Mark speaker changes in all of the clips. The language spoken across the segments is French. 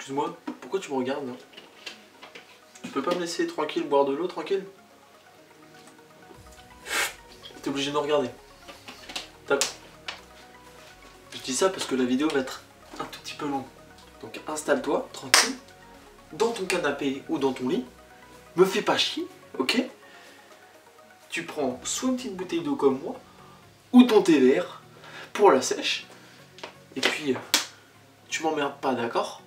Speaker 1: Excuse-moi, pourquoi tu me regardes là? Tu peux pas me laisser tranquille boire de l'eau tranquille? T'es obligé de me regarder. D'accord. Je dis ça parce que la vidéo va être un tout petit peu longue. Donc installe-toi tranquille, dans ton canapé ou dans ton lit. Me fais pas chier, ok? Tu prends soit une petite bouteille d'eau comme moi, ou ton thé vert pour la sèche. Et puis, tu m'emmerdes pas, d'accord?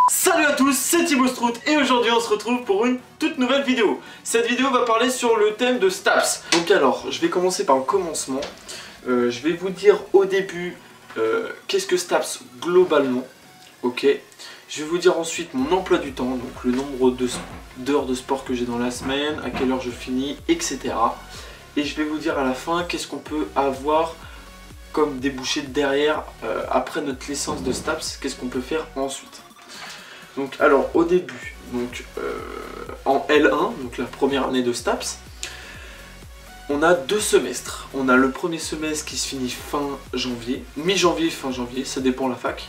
Speaker 1: Salut à tous, c'est Thibaut Strout et aujourd'hui on se retrouve pour une toute nouvelle vidéo. Cette vidéo va parler sur le thème de STAPS. Donc alors, je vais commencer par le commencement. Je vais vous dire au début qu'est-ce que STAPS globalement. Ok. Je vais vous dire ensuite mon emploi du temps, donc le nombre d'heures de sport que j'ai dans la semaine, à quelle heure je finis, etc. Et je vais vous dire à la fin qu'est-ce qu'on peut avoir comme débouché derrière après notre licence de STAPS, qu'est-ce qu'on peut faire ensuite. Donc alors au début, donc, en L1, donc la première année de STAPS, on a 2 semestres. On a le premier semestre qui se finit fin janvier, mi-janvier, fin janvier, ça dépend la fac.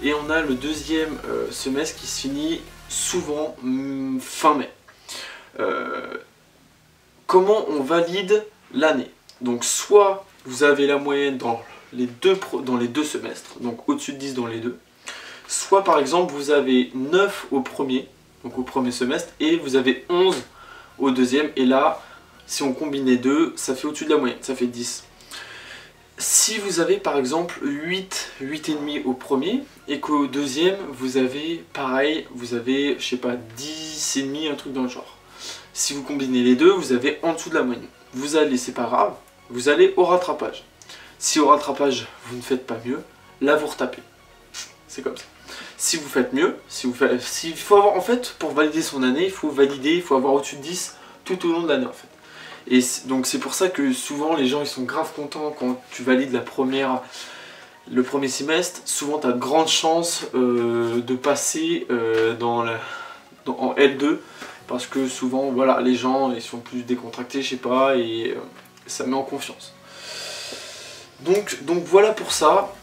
Speaker 1: Et on a le deuxième semestre qui se finit souvent fin mai. Comment on valide l'année? Donc soit vous avez la moyenne dans les deux semestres, donc au-dessus de 10 dans les deux. Soit par exemple vous avez 9 au premier, donc au premier semestre, et vous avez 11 au deuxième, et là, si on combine les deux, ça fait au-dessus de la moyenne, ça fait 10. Si vous avez par exemple 8,5 au premier, et qu'au deuxième, vous avez pareil, vous avez, je sais pas, 10,5, un truc dans le genre. Si vous combinez les deux, vous avez en dessous de la moyenne. Vous allez, c'est pas grave, vous allez au rattrapage. Si au rattrapage, vous ne faites pas mieux, là vous retapez. C'est comme ça. Si vous faites mieux, s'il faut avoir, en fait, pour valider son année, il faut avoir au-dessus de 10 tout au long de l'année en fait. Et donc c'est pour ça que souvent les gens ils sont grave contents quand tu valides le premier semestre. Souvent tu as de grandes chances de passer en L2 parce que souvent voilà, les gens ils sont plus décontractés, je sais pas, et ça met en confiance. Donc voilà pour ça.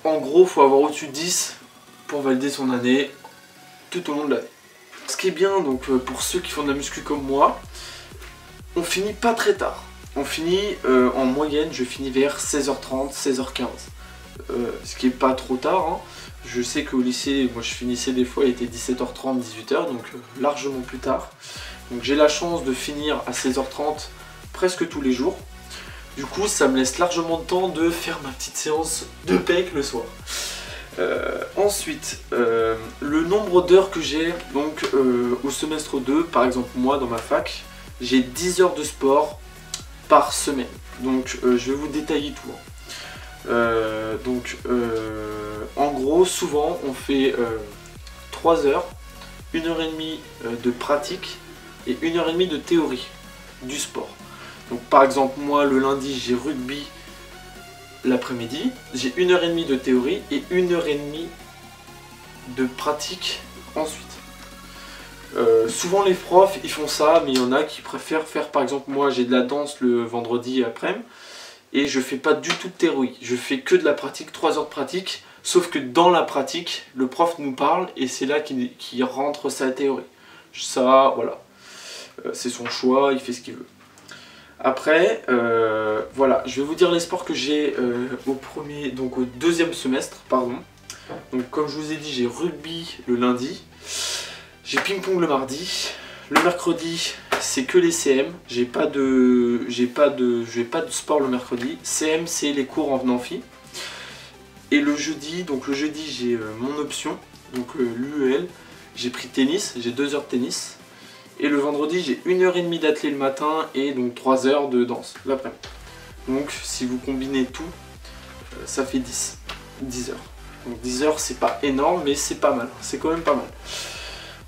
Speaker 1: En gros, faut avoir au-dessus de 10 pour valider son année tout au long de l'année. Ce qui est bien, donc pour ceux qui font de la muscu comme moi, on finit pas très tard. On finit en moyenne, je finis vers 16h30, 16h15. Ce qui est pas trop tard, hein. Je sais qu'au lycée, moi je finissais des fois, il était 17h30, 18h, donc largement plus tard. Donc j'ai la chance de finir à 16h30 presque tous les jours. Du coup, ça me laisse largement de temps de faire ma petite séance de pec le soir. Ensuite, le nombre d'heures que j'ai donc au semestre 2, par exemple moi dans ma fac, j'ai 10 heures de sport par semaine. Donc je vais vous détailler tout. En gros, souvent on fait 3 heures, 1h30 de pratique et 1h30 de théorie du sport. Donc par exemple moi le lundi j'ai rugby l'après-midi, j'ai 1h30 de théorie et 1h30 de pratique ensuite. Souvent les profs ils font ça, mais il y en a qui préfèrent faire, par exemple moi j'ai de la danse le vendredi après-midi et je fais pas du tout de théorie, je fais que de la pratique, 3 heures de pratique, sauf que dans la pratique le prof nous parle et c'est là qu'il rentre sa théorie. Ça voilà, c'est son choix, il fait ce qu'il veut. Après, voilà, je vais vous dire les sports que j'ai au deuxième semestre, pardon. Donc comme je vous ai dit, j'ai rugby le lundi, j'ai ping-pong le mardi, le mercredi c'est que les CM, j'ai pas de sport le mercredi. CM c'est les cours en amphi. Et le jeudi, j'ai mon option, donc l'UEL, j'ai pris tennis, j'ai 2 heures de tennis. Et le vendredi, j'ai 1h30 d'athlé le matin et donc 3 heures de danse l'après-midi. Donc si vous combinez tout, ça fait 10 heures. Donc 10 heures, c'est pas énorme, mais c'est pas mal. C'est quand même pas mal.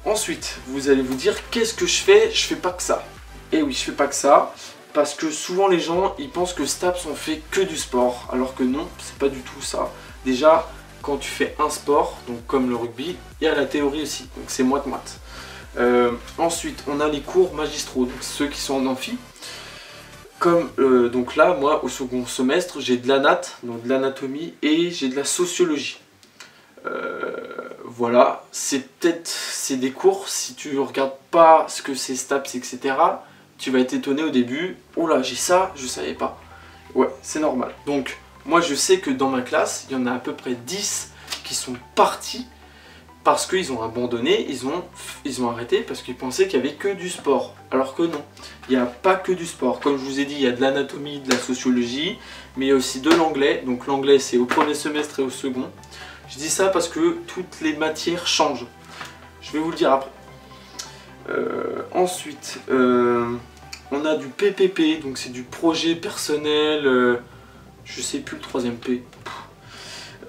Speaker 1: Ensuite, vous allez vous dire, qu'est-ce que je fais? Je fais pas que ça. Et oui, je fais pas que ça. Parce que souvent les gens, ils pensent que STAPS, on fait que du sport. Alors que non, c'est pas du tout ça. Déjà, quand tu fais un sport, donc comme le rugby, il y a la théorie aussi. Donc c'est moite-moite. Ensuite, on a les cours magistraux, donc ceux qui sont en amphi. comme donc là, moi, au second semestre, j'ai de l'anat, donc de l'anatomie, et j'ai de la sociologie. Voilà, c'est des cours, si tu regardes pas ce que c'est STAPS, etc., tu vas être étonné au début. Oh là, j'ai ça, je savais pas. Ouais, c'est normal. Donc, moi, je sais que dans ma classe, il y en a à peu près 10 qui sont partis parce qu'ils ont abandonné, ils ont arrêté parce qu'ils pensaient qu'il n'y avait que du sport. Alors que non, il n'y a pas que du sport. Comme je vous ai dit, il y a de l'anatomie, de la sociologie, mais il y a aussi de l'anglais. Donc l'anglais, c'est au premier semestre et au second. Je dis ça parce que toutes les matières changent. Je vais vous le dire après. Ensuite, on a du PPP, donc c'est du projet personnel. Je sais plus le troisième P.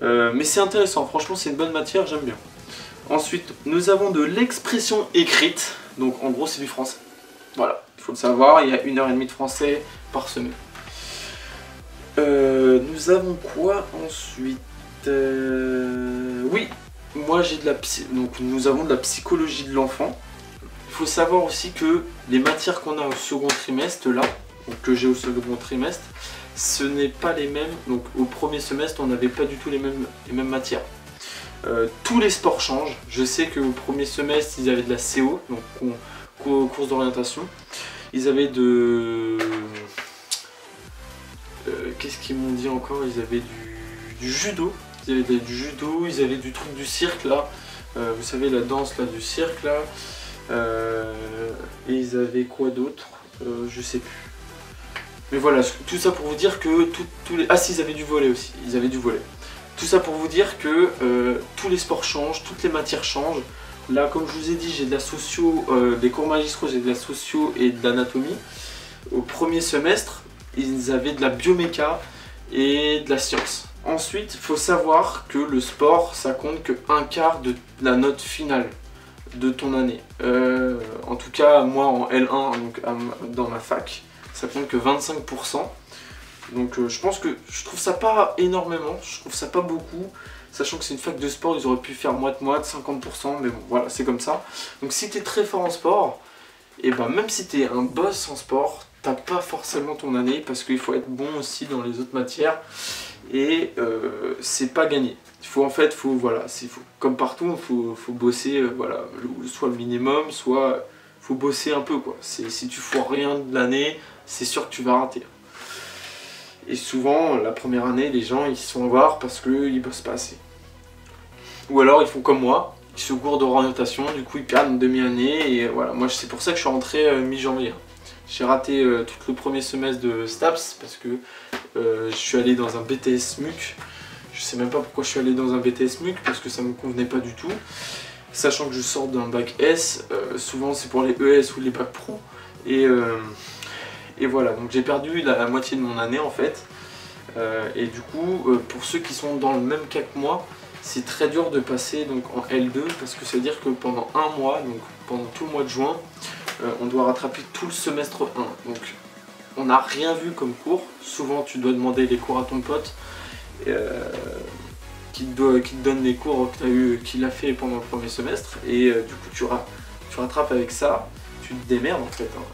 Speaker 1: Mais c'est intéressant, franchement c'est une bonne matière, j'aime bien. Ensuite, nous avons de l'expression écrite, donc en gros c'est du français. Voilà, il faut le savoir, il y a 1h30 de français par semaine. Nous avons quoi ensuite? Oui, moi j'ai de la donc nous avons de la psychologie de l'enfant. Il faut savoir aussi que les matières qu'on a au second trimestre là, donc que j'ai au second trimestre, ce n'est pas les mêmes. Donc au premier semestre on n'avait pas du tout les mêmes matières. Tous les sports changent. Je sais qu'au premier semestre ils avaient de la CO, donc course d'orientation. Ils avaient de... qu'est-ce qu'ils m'ont dit encore? Ils avaient du judo. Ils avaient du judo, ils avaient du truc du cirque là. Vous savez la danse là du cirque là. Et ils avaient quoi d'autre? Je sais plus. Mais voilà, tout ça pour vous dire que tous les... Ah si, ils avaient du volley aussi. Ils avaient du volley. Tout ça pour vous dire que tous les sports changent, toutes les matières changent. Là, comme je vous ai dit, j'ai de la socio, des cours magistraux, j'ai de la socio et de l'anatomie. Au premier semestre, ils avaient de la bioméca et de la science. Ensuite, il faut savoir que le sport, ça compte que un quart de la note finale de ton année. En tout cas, moi en L1, donc dans ma fac, ça compte que 25%. Donc je trouve ça pas énormément, je trouve ça pas beaucoup, sachant que c'est une fac de sport, ils auraient pu faire moite-moite, 50%, mais bon voilà, c'est comme ça. Donc si tu es très fort en sport, et ben même si tu es un boss en sport, t'as pas forcément ton année, parce qu'il faut être bon aussi dans les autres matières, et c'est pas gagné. Il faut voilà, comme partout, il faut bosser, voilà, soit le minimum, soit faut bosser un peu quoi. Si tu fous rien de l'année, c'est sûr que tu vas rater. Et souvent, la première année, les gens ils se font voir parce qu'ils bossent pas assez. Ou alors ils font comme moi, ils se gourdent d'orientation, du coup ils perdent une demi-année. Et voilà, moi c'est pour ça que je suis rentré mi-janvier. J'ai raté tout le premier semestre de STAPS parce que je suis allé dans un BTS MUC. Je sais même pas pourquoi je suis allé dans un BTS MUC parce que ça me convenait pas du tout. Sachant que je sors d'un bac S, souvent c'est pour les ES ou les bacs pro. Et voilà, donc j'ai perdu la moitié de mon année en fait. Et du coup, pour ceux qui sont dans le même cas que moi, c'est très dur de passer donc, en L2 parce que ça veut dire que pendant un mois, donc pendant tout le mois de juin, on doit rattraper tout le semestre 1. Donc on n'a rien vu comme cours. Souvent tu dois demander les cours à ton pote qui te donne les cours qu'il a fait pendant le premier semestre. Et du coup tu rattrapes avec ça, tu te démerdes en fait. Hein.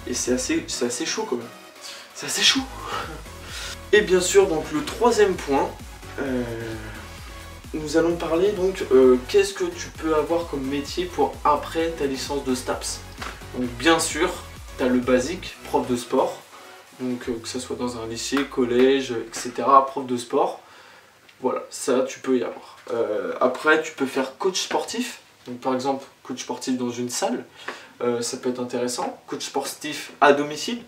Speaker 1: Et c'est assez chaud quand même. C'est assez chaud. Et bien sûr, donc le troisième point, nous allons parler donc qu'est-ce que tu peux avoir comme métier pour après ta licence de STAPS. Donc bien sûr, tu as le basique, prof de sport. Donc que ce soit dans un lycée, collège, etc. Prof de sport. Voilà, ça tu peux y avoir. Après, tu peux faire coach sportif. Donc par exemple, coach sportif dans une salle. Ça peut être intéressant. Coach sportif à domicile,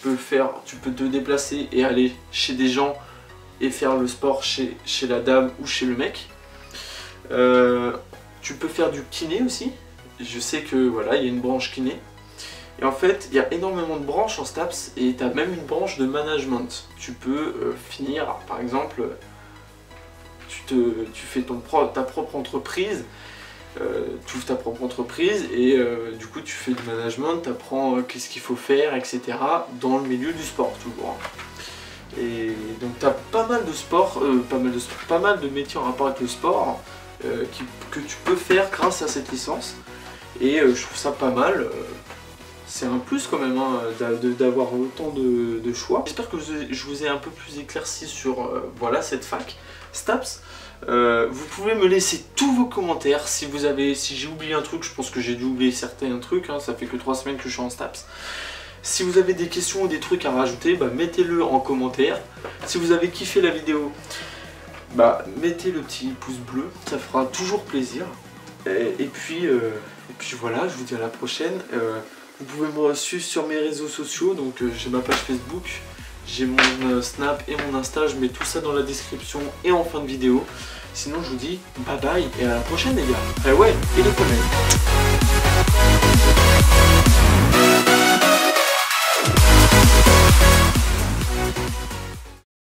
Speaker 1: tu peux te déplacer et aller chez des gens et faire le sport chez la dame ou chez le mec. Tu peux faire du kiné aussi. Je sais que voilà, il y a une branche kiné. Et en fait, il y a énormément de branches en STAPS et tu as même une branche de management. Tu peux finir, par exemple, tu fais ta propre entreprise. Tu ouvres ta propre entreprise et du coup tu fais du management, tu apprends qu'est-ce qu'il faut faire, etc. dans le milieu du sport toujours. Et donc tu as pas mal de sports, pas mal de métiers en rapport avec le sport que tu peux faire grâce à cette licence. Et je trouve ça pas mal. c'est un plus quand même hein, d'avoir autant de choix. J'espère que je vous ai un peu plus éclairci sur voilà, cette fac, STAPS. Vous pouvez me laisser tous vos commentaires si j'ai oublié un truc. Je pense que j'ai dû oublier certains trucs, hein, ça fait que 3 semaines que je suis en STAPS. Si vous avez des questions ou des trucs à rajouter, bah, mettez-le en commentaire. Si vous avez kiffé la vidéo, bah, mettez le petit pouce bleu, ça fera toujours plaisir. Et puis voilà, je vous dis à la prochaine. Vous pouvez me suivre sur mes réseaux sociaux, donc j'ai ma page Facebook, j'ai mon Snap et mon Insta, je mets tout ça dans la description et en fin de vidéo. Sinon je vous dis bye bye et à la prochaine les gars. Et ouais, et les collègues.